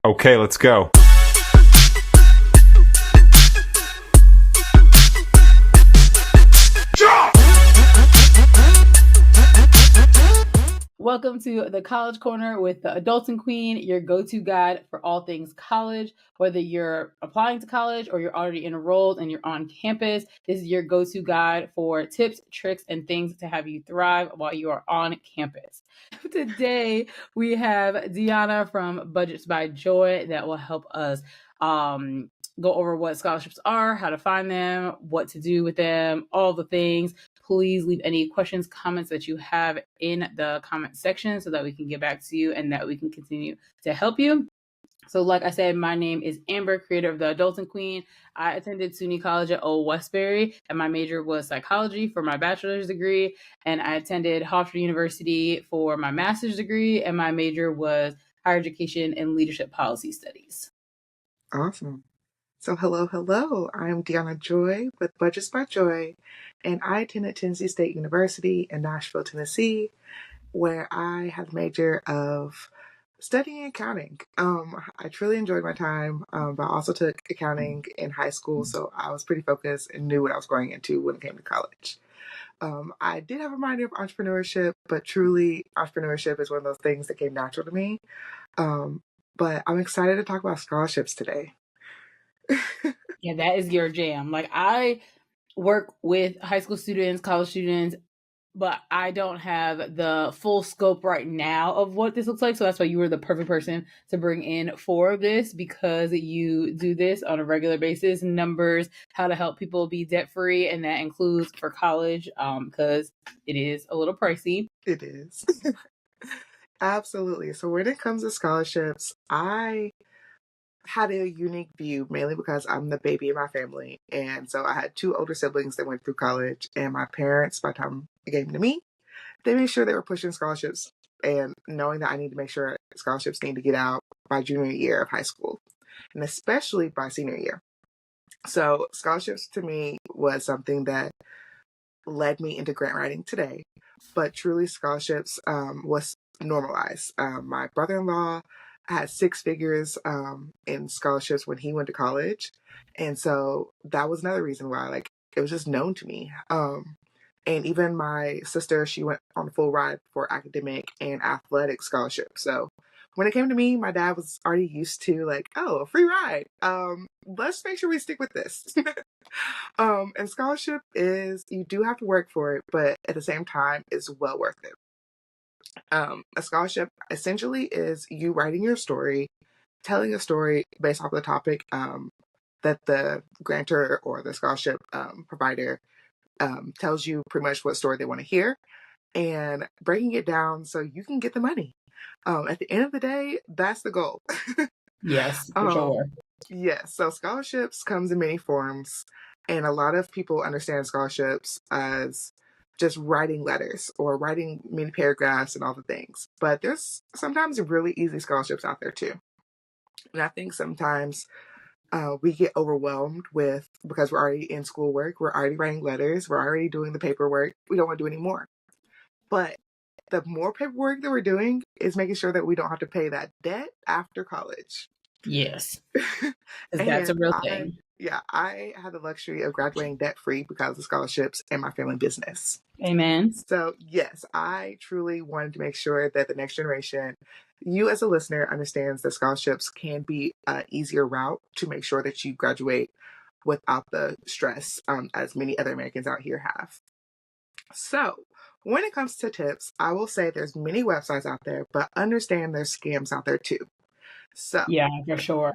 Okay, let's go. Welcome to the College Corner with the Adulting Queen, your go-to guide for all things college. Whether you're applying to college or you're already enrolled and you're on campus, this is your go-to guide for tips, tricks, and things to have you thrive while you are on campus. Today, we have Deanna from Budgets by Joy that will help us go over what scholarships are, how to find them, what to do with them, all the things. Please leave any questions, comments that you have in the comment section so that we can get back to you and that we can continue to help you. So like I said, my name is Amber, creator of the Adulting Queen. I attended SUNY College at Old Westbury, and my major was psychology for my bachelor's degree. And I attended Hofstra University for my master's degree, and my major was higher education and leadership policy studies. Awesome. So hello. I'm Deanna Joy with Budgets by Joy, and I attended Tennessee State University in Nashville, Tennessee, where I had a major of studying accounting. I truly enjoyed my time, but I also took accounting in high school, so I was pretty focused and knew what I was going into when it came to college. I did have a minor of entrepreneurship, but truly entrepreneurship is one of those things that came natural to me. But I'm excited to talk about scholarships today. Yeah, that is your jam. Like, I work with high school students, college students, but I don't have the full scope right now of what this looks like. So that's why you were the perfect person to bring in for this, because you do this on a regular basis. Numbers, how to help people be debt free, and that includes for college, because it is a little pricey. It is. Absolutely. So when it comes to scholarships, I had a unique view, mainly because I'm the baby in my family. And so I had two older siblings that went through college, and my parents, by the time it came to me, they made sure they were pushing scholarships and knowing that I need to make sure scholarships need to get out by junior year of high school, and especially by senior year. So scholarships to me was something that led me into grant writing today, but truly scholarships was normalized. My brother-in-law had six figures in scholarships when he went to college, and so that was another reason why it was just known to me. And even my sister, she went on a full ride for academic and athletic scholarships. So when it came to me, my dad was already used to a free ride. Let's make sure we stick with this. And scholarship is, you do have to work for it, but at the same time, it's well worth it. A scholarship essentially is you writing your story, telling a story based off of the topic that the grantor or the scholarship provider tells you pretty much what story they want to hear, and breaking it down so you can get the money. At the end of the day, that's the goal. Yes, for sure. Yes, so scholarships comes in many forms, and a lot of people understand scholarships as just writing letters or writing many paragraphs and all the things. But there's sometimes really easy scholarships out there too. And I think sometimes we get overwhelmed with, because we're already in schoolwork, we're already writing letters, we're already doing the paperwork, we don't want to do any more. But the more paperwork that we're doing is making sure that we don't have to pay that debt after college. Yes, that's a real thing. I had the luxury of graduating debt-free because of scholarships and my family business. Amen. So yes, I truly wanted to make sure that the next generation, you as a listener, understands that scholarships can be an easier route to make sure that you graduate without the stress as many other Americans out here have. So when it comes to tips, I will say there's many websites out there, but understand there's scams out there too. So yeah, for sure.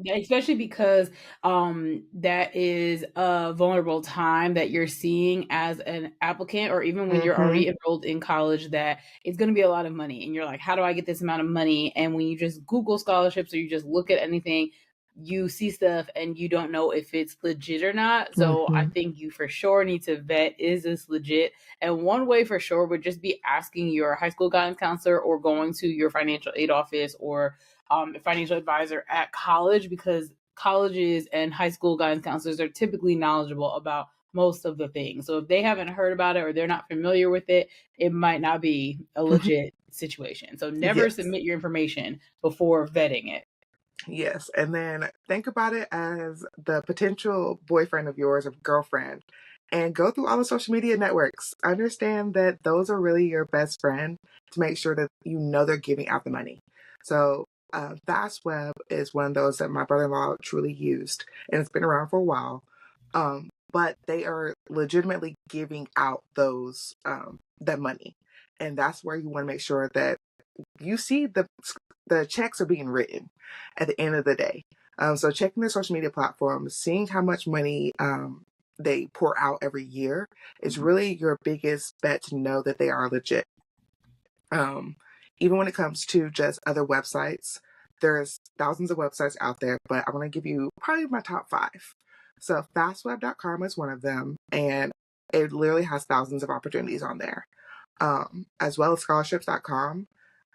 Especially because that is a vulnerable time that you're seeing as an applicant, or even when you're already enrolled in college, that it's going to be a lot of money. And you're like, how do I get this amount of money? And when you just Google scholarships or you just look at anything, you see stuff and you don't know if it's legit or not. So I think you for sure need to vet, is this legit? And one way for sure would just be asking your high school guidance counselor or going to your financial aid office or a financial advisor at college, because colleges and high school guidance counselors are typically knowledgeable about most of the things. So if they haven't heard about it or they're not familiar with it, it might not be a legit situation. So never submit your information before vetting it. Yes. And then think about it as the potential boyfriend of yours or girlfriend and go through all the social media networks. Understand that those are really your best friend to make sure that you know they're giving out the money. So, FastWeb is one of those that my brother in law truly used, and it's been around for a while. But they are legitimately giving out those that money. And that's where you want to make sure that you see the checks are being written at the end of the day. So checking their social media platforms, seeing how much money they pour out every year is really your biggest bet to know that they are legit. Even when it comes to just other websites, there's thousands of websites out there, but I want to give you probably my top 5. So fastweb.com is one of them, and it literally has thousands of opportunities on there. As well as scholarships.com.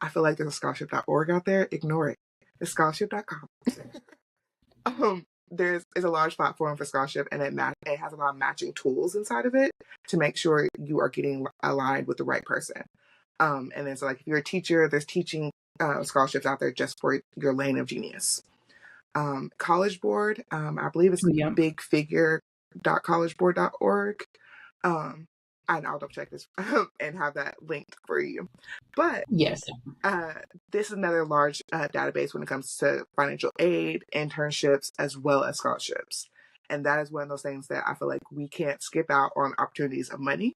I feel like there's a scholarship.org out there. Ignore it. It's scholarship.com. There's a large platform for scholarship, and it has a lot of matching tools inside of it to make sure you are getting aligned with the right person. And then so like if you're a teacher, there's teaching scholarships out there just for your lane of genius. College Board, I believe it's bigfigure.collegeboard.org. And I'll double check this and have that linked for you. But Yes. this is another large database when it comes to financial aid, internships, as well as scholarships. And that is one of those things that I feel like we can't skip out on opportunities of money.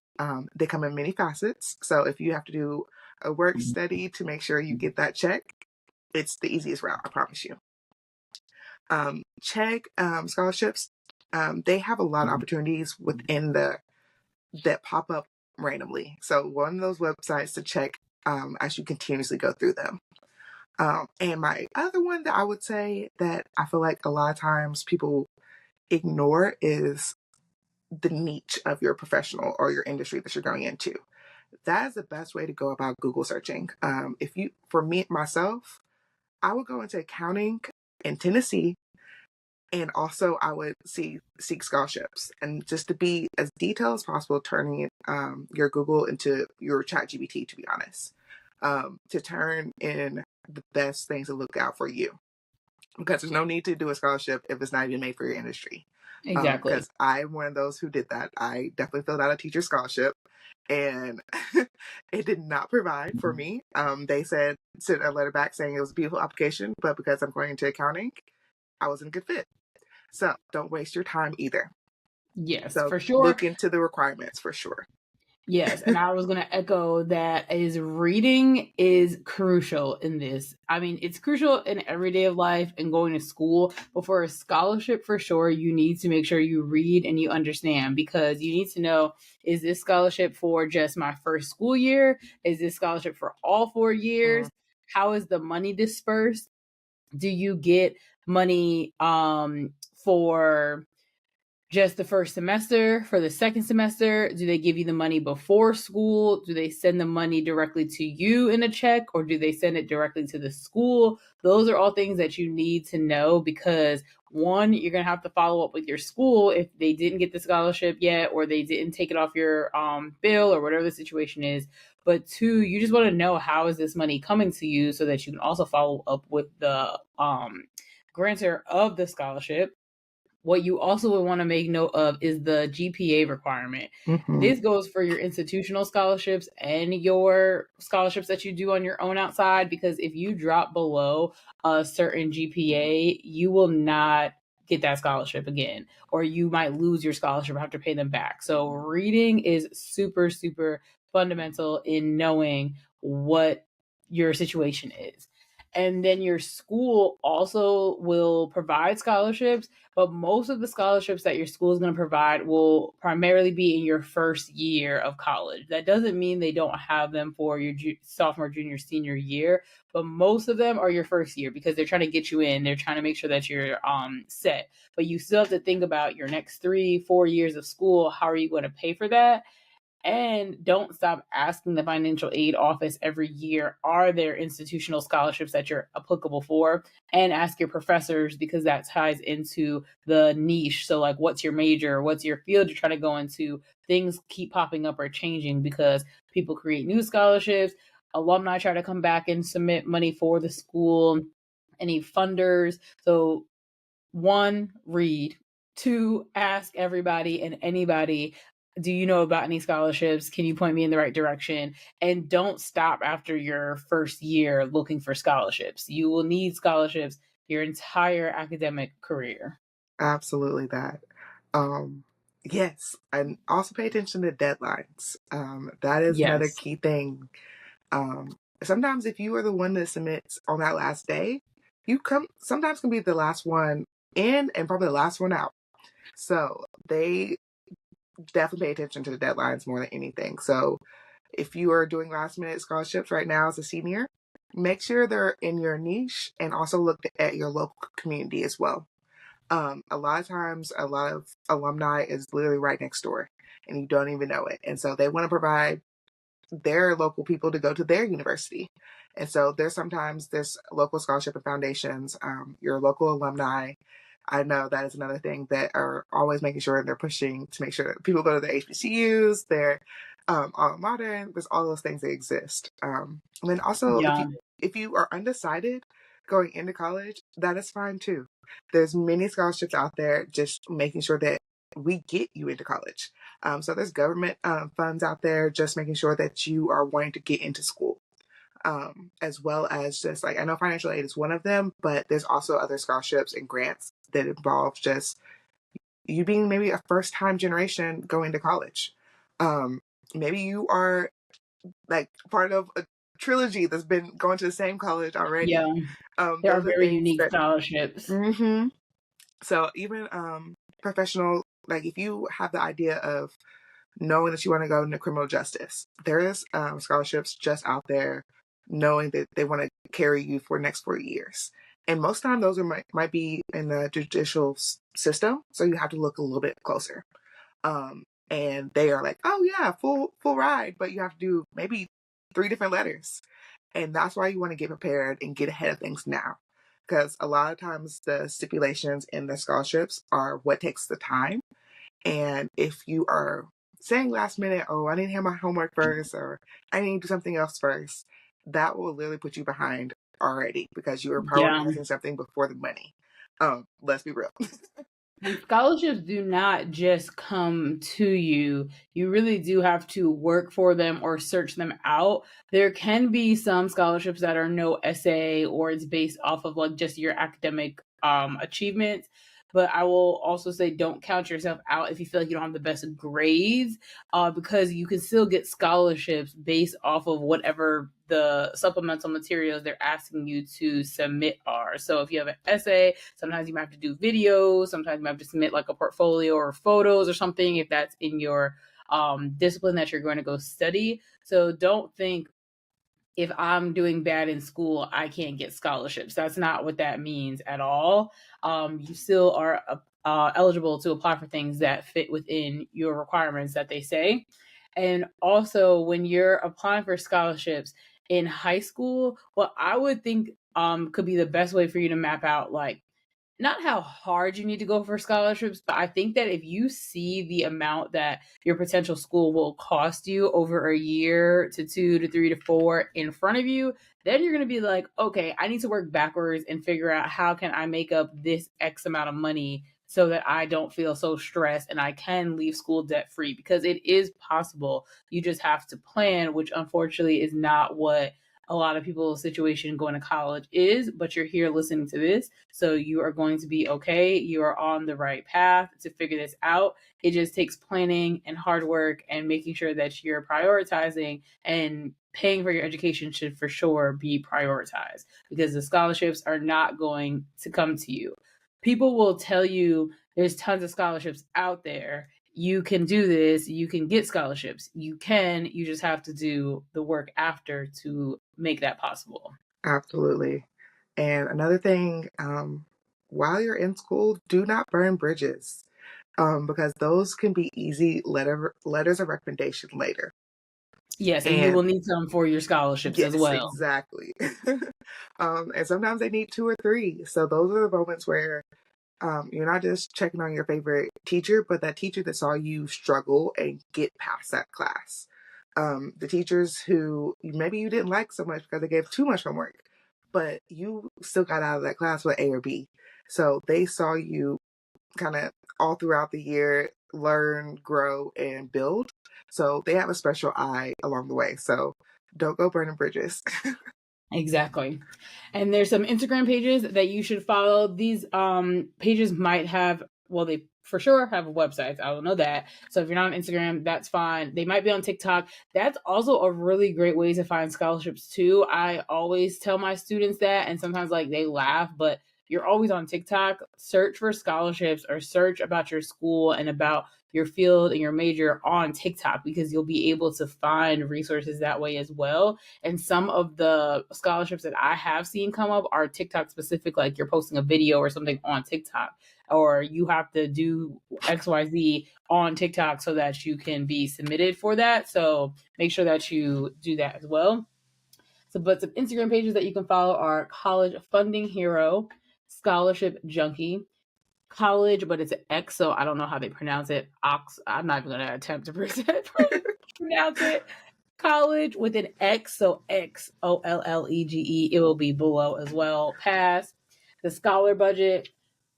They come in many facets. So if you have to do a work study to make sure you get that check, it's the easiest route, I promise you. Check scholarships. They have a lot of opportunities within that pop up randomly. So one of those websites to check as you continuously go through them. And my other one that I would say that I feel like a lot of times people ignore is the niche of your professional or your industry that you're going into. That is the best way to go about Google searching. For me, myself, I would go into accounting in Tennessee, and also I would seek scholarships, and just to be as detailed as possible, turning it, your Google into your ChatGPT, to be honest, to turn in the best things to look out for you. Because there's no need to do a scholarship if it's not even made for your industry. Exactly. Because I'm one of those who did that. I definitely filled out a teacher scholarship, and it did not provide for me. They sent a letter back saying it was a beautiful application, but because I'm going into accounting, I wasn't a good fit. So don't waste your time either. Yes, So for sure. look into the requirements for sure. Yes, and I was going to echo that is reading is crucial in this. I mean, it's crucial in every day of life and going to school, but for a scholarship for sure, you need to make sure you read and you understand, because you need to know, is this scholarship for just my first school year? Is this scholarship for all 4 years? How is the money dispersed? Do you get money for just the first semester, for the second semester? Do they give you the money before school? Do they send the money directly to you in a check, or do they send it directly to the school? Those are all things that you need to know, because one, you're going to have to follow up with your school if they didn't get the scholarship yet, or they didn't take it off your bill, or whatever the situation is. But two, you just want to know, how is this money coming to you, so that you can also follow up with the grantor of the scholarship. What you also would want to make note of is the GPA requirement. Mm-hmm. This goes for your institutional scholarships and your scholarships that you do on your own outside, because if you drop below a certain GPA, you will not get that scholarship again, or you might lose your scholarship and have to pay them back. So reading is super, super fundamental in knowing what your situation is. And then your school also will provide scholarships, but most of the scholarships that your school is going to provide will primarily be in your first year of college. That doesn't mean they don't have them for your sophomore, junior, senior year, but most of them are your first year, because they're trying to get you in. They're trying to make sure that you're set. But you still have to think about your next 3-4 years of school. How are you going to pay for that? And don't stop asking the financial aid office every year, are there institutional scholarships that you're applicable for? And ask your professors, because that ties into the niche. So like, what's your major? What's your field you're trying to go into? Things keep popping up or changing because people create new scholarships. Alumni try to come back and submit money for the school. any funders. So one, read. Two, ask everybody and anybody, do you know about any scholarships? Can you point me in the right direction? And don't stop after your first year looking for scholarships. You will need scholarships your entire academic career. Absolutely that. Yes, and also pay attention to deadlines. That is another Yes. key thing. Sometimes if you are the one that submits on that last day, you sometimes can be the last one in and probably the last one out. So they definitely pay attention to the deadlines more than anything. So if you are doing last minute scholarships right now as a senior, make sure they're in your niche and also look at your local community as well. A lot of times, a lot of alumni is literally right next door and you don't even know it. And so they want to provide their local people to go to their university. And so there's local scholarship and foundations, your local alumni. I know that is another thing that are always making sure they're pushing to make sure that people go to their HBCUs, their alma mater. There's all those things that exist. And then also, Yeah. if you are undecided going into college, that is fine too. There's many scholarships out there. Just making sure that we get you into college. So there's government funds out there, just making sure that you are wanting to get into school. As well as just like, I know financial aid is one of them, but there's also other scholarships and grants that involve just you being maybe a first time generation going to college. Maybe you are like part of a trilogy that's been going to the same college already. Yeah. There are Those are very things unique that, scholarships. so even professional, like if you have the idea of knowing that you want to go into criminal justice, there is scholarships just out there knowing that they want to carry you for the next 4 years. And most time those might be in the judicial system, so you have to look a little bit closer. And they are like, oh yeah, full ride, but you have to do maybe 3 different letters. And that's why you want to get prepared and get ahead of things now. Because a lot of times the stipulations in the scholarships are what takes the time. And if you are saying last minute, oh, I need to have my homework first, or I need to do something else first, that will literally put you behind already because you are Yeah. prioritizing something before the money. Let's be real. And scholarships do not just come to you. You really do have to work for them or search them out. There can be some scholarships that are no essay or it's based off of like just your academic achievements. But I will also say don't count yourself out if you feel like you don't have the best grades, because you can still get scholarships based off of whatever the supplemental materials they're asking you to submit are. So if you have an essay, sometimes you might have to do videos, sometimes you might have to submit like a portfolio or photos or something if that's in your discipline that you're going to go study. So don't think if I'm doing bad in school, I can't get scholarships. That's not what that means at all. You still are eligible to apply for things that fit within your requirements that they say. And also, when you're applying for scholarships in high school, what I would think could be the best way for you to map out like not how hard you need to go for scholarships, but I think that if you see the amount that your potential school will cost you over a year to 2 to 3 to 4 in front of you, then you're going to be like, okay, I need to work backwards and figure out how can I make up this X amount of money so that I don't feel so stressed and I can leave school debt free, because it is possible. You just have to plan, which unfortunately is not what a lot of people's situation going to college is, but you're here listening to this. So you are going to be okay. You are on the right path to figure this out. It just takes planning and hard work and making sure that you're prioritizing, and paying for your education should for sure be prioritized because the scholarships are not going to come to you. People will tell you there's tons of scholarships out there. You can do this, you can get scholarships. You just have to do the work after to make that possible. Absolutely. And another thing, while you're in school, do not burn bridges, because those can be easy letters of recommendation later. Yes, and you And will need some for your scholarships as yes, well. exactly. And sometimes they need 2 or 3. So those are the moments where you're not just checking on your favorite teacher, but that teacher that saw you struggle and get past that class. The teachers who maybe you didn't like so much because they gave too much homework, but you still got out of that class with A or B. So they saw you kind of all throughout the year learn, grow, and build. So they have a special eye along the way. So don't go burning bridges. Exactly. And there's some Instagram pages that you should follow. These pages might have, well, they for sure have websites. I don't know that. So if you're not on Instagram, that's fine. They might be on TikTok. That's also a really great way to find scholarships too. I always tell my students that, and sometimes like they laugh, but you're always on TikTok. Search for scholarships or search about your school and about your field and your major on TikTok, because you'll be able to find resources that way as well. And some of the scholarships that I have seen come up are TikTok specific, like you're posting a video or something on TikTok, or you have to do XYZ on TikTok so that you can be submitted for that. So make sure that you do that as well. So, but some Instagram pages that you can follow are College Funding Hero, Scholarship Junkie, College, but it's an X, so I don't know how they pronounce it. Ox. I'm not even going to attempt to pronounce it. College with an X, so Xollege. It will be below as well. Pass. The Scholar Budget,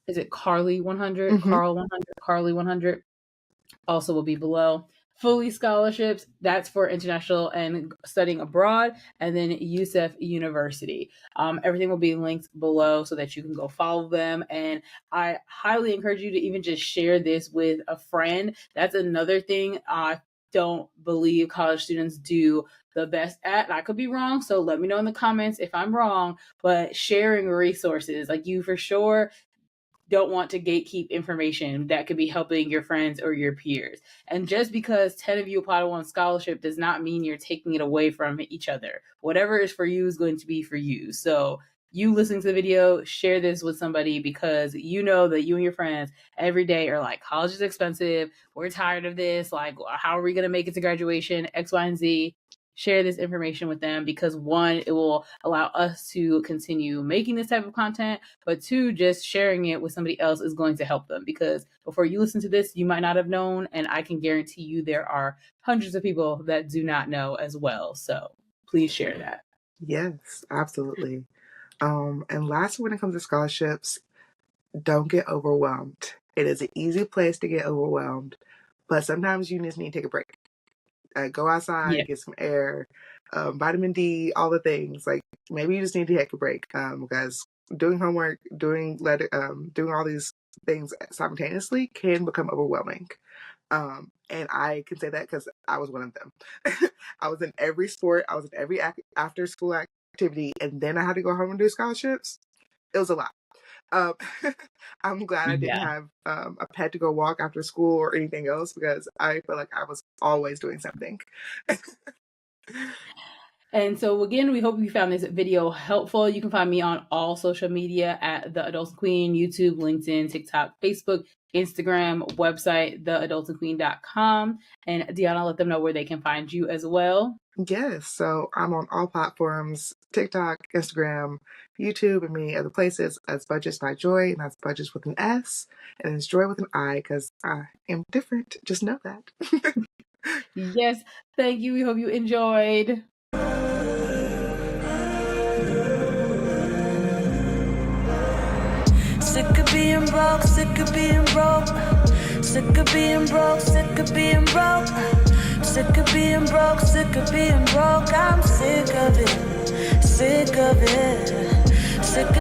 is it Carly 100? Mm-hmm. Carl 100? Carly 100 also will be below. Fully Scholarships, that's for international and studying abroad, and then Youssef University. Everything will be linked below so that you can go follow them. And I highly encourage you to even just share this with a friend. That's another thing I don't believe college students do the best at. And I could be wrong, so let me know in the comments if I'm wrong. But sharing resources, like you for sure don't want to gatekeep information that could be helping your friends or your peers. And just because 10 of you apply to one scholarship does not mean you're taking it away from each other. Whatever is for you is going to be for you. So you listening to the video, share this with somebody, because you know that you and your friends every day are like, college is expensive. We're tired of this. Like, how are we going to make it to graduation? X, Y, and Z. Share this information with them, because one, it will allow us to continue making this type of content, but two, just sharing it with somebody else is going to help them, because before you listen to this, you might not have known, and I can guarantee you there are hundreds of people that do not know as well. So please share that. Yes, absolutely. And lastly, when it comes to scholarships, don't get overwhelmed. It is an easy place to get overwhelmed, but sometimes you just need to take a break. Go outside, get some air, vitamin D, all the things. Like, maybe you just need to take a break, because doing homework, doing all these things simultaneously can become overwhelming. And I can say that because I was one of them. I was in every sport, I was in every after school activity, and then I had to go home and do scholarships. It was a lot. I'm glad I didn't have a pet to go walk after school or anything else, because I feel like I was always doing something. And so again, we hope you found this video helpful. You can find me on all social media at The Adults and Queen, YouTube, LinkedIn, TikTok, Facebook, Instagram, website, theadultsandqueen.com. And Deanna, let them know where they can find you as well. Yes, so I'm on all platforms, TikTok, Instagram, YouTube, and many other places as Budgets by Joy, and that's Budgets with an S, and it's Joy with an I, because I am different. Just know that. Yes, thank you. We hope you enjoyed. Sick of being broke, sick of being broke, sick of being broke, sick of being broke, sick of being broke, sick of being broke. I'm sick of it, sick of it, sick of